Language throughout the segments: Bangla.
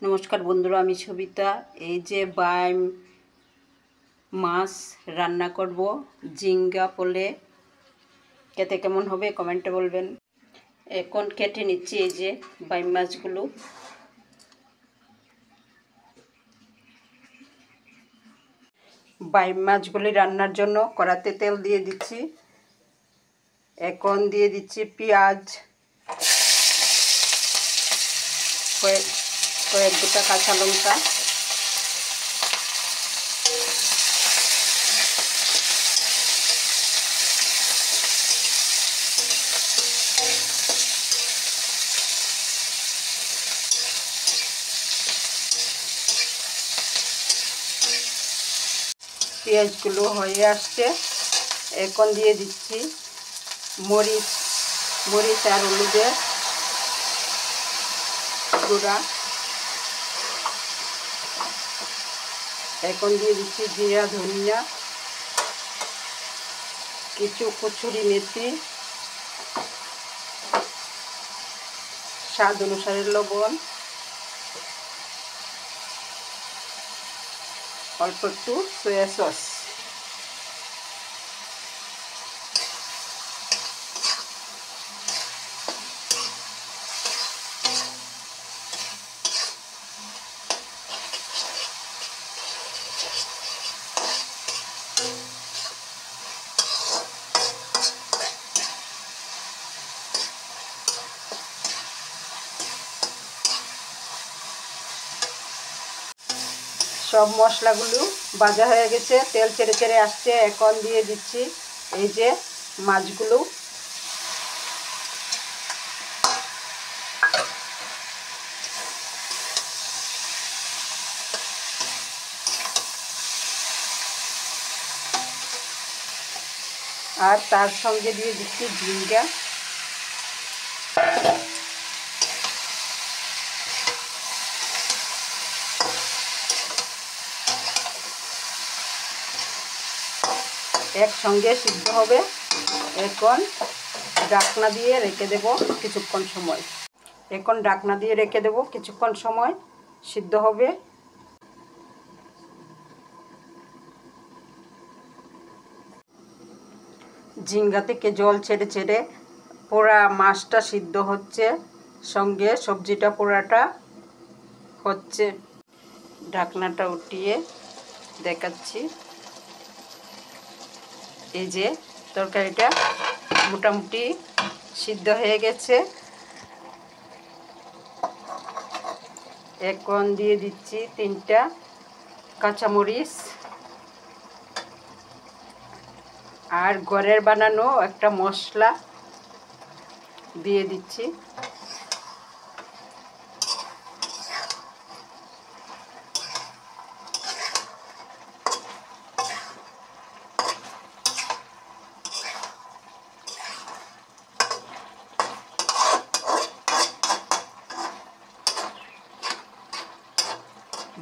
নমস্কার বন্ধুরা, আমি সবিতা। এই যে বাইম মাছ রান্না করব ঝিঙ্গা পোলে, খেতে কেমন হবে কমেন্টে বলবেন। এখন কেটে নিচ্ছি এই যে বাইম মাছগুলো। বাইম মাছগুলি রান্নার জন্য কড়াতে তেল দিয়ে দিচ্ছি। এখন দিয়ে দিচ্ছি পেঁয়াজ, কয়েক দুটা কাঁচা লঙ্কা, পেঁয়াজগুলো হয়ে আসছে। এখন দিয়ে দিচ্ছি মরিচ আর হলুদের গুঁড়া। এখন দিয়ে দিচ্ছি জিরা, ধনিয়া, কিছু কচুরি মেথি, স্বাদ অনুসারে লবণ, অল্প একটু সয়া সস। সব মশলাগুলো ভাজা হয়ে গেছে, তেল ছেড়ে ছেড়ে আসছে। এখন দিয়ে দিচ্ছি এই যে মাছগুলো। আর তার সঙ্গে দিয়ে দিচ্ছি ঝিঙ্গা। একসঙ্গে সিদ্ধ হবে। এখন ঢাকনা দিয়ে রেখে দেব কিছুক্ষণ সময়। সিদ্ধ হবে। ঝিঙ্গা থেকে জল ছেড়ে ছেড়ে পোড়া মাছটা সিদ্ধ হচ্ছে, সঙ্গে সবজিটা পোড়াটা হচ্ছে। ঢাকনাটা উঠিয়ে দেখাচ্ছি। এই যে তরকারিটা মোটামুটি সিদ্ধ হয়ে গেছে। এখন দিয়ে দিচ্ছি 3টা কাঁচামরিচ আর ঘরের বানানো একটা মশলা দিয়ে দিচ্ছি।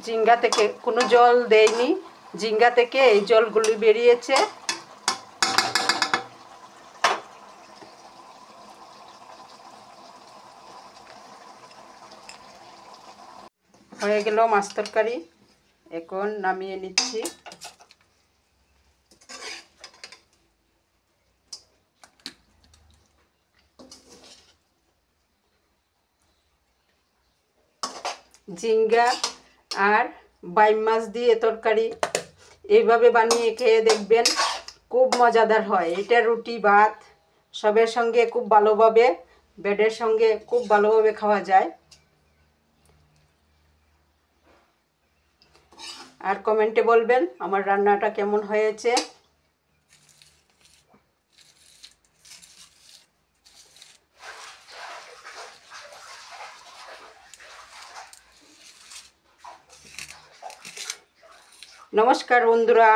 ঝিঙ্গা থেকে কোনো জল দেয়নি, ঝিঙ্গা থেকে এই জলগুলি বেরিয়েছে। হয়ে গেল মাছ তরকারি। এখন নামিয়ে নিচ্ছি। ঝিঙ্গা আর বাইম মাছ দিয়ে তরকারি এইভাবে বানিয়ে খেয়ে দেখবেন, খুব মজাদার হয়। এটা রুটি ভাত সবের সঙ্গে খুব ভালোভাবে, ব্রেডের সঙ্গে খুব ভালোভাবে খাওয়া যায়। আর কমেন্টে বলবেন আমার রান্নাটা কেমন হয়েছে। নমস্কার বন্ধুরা।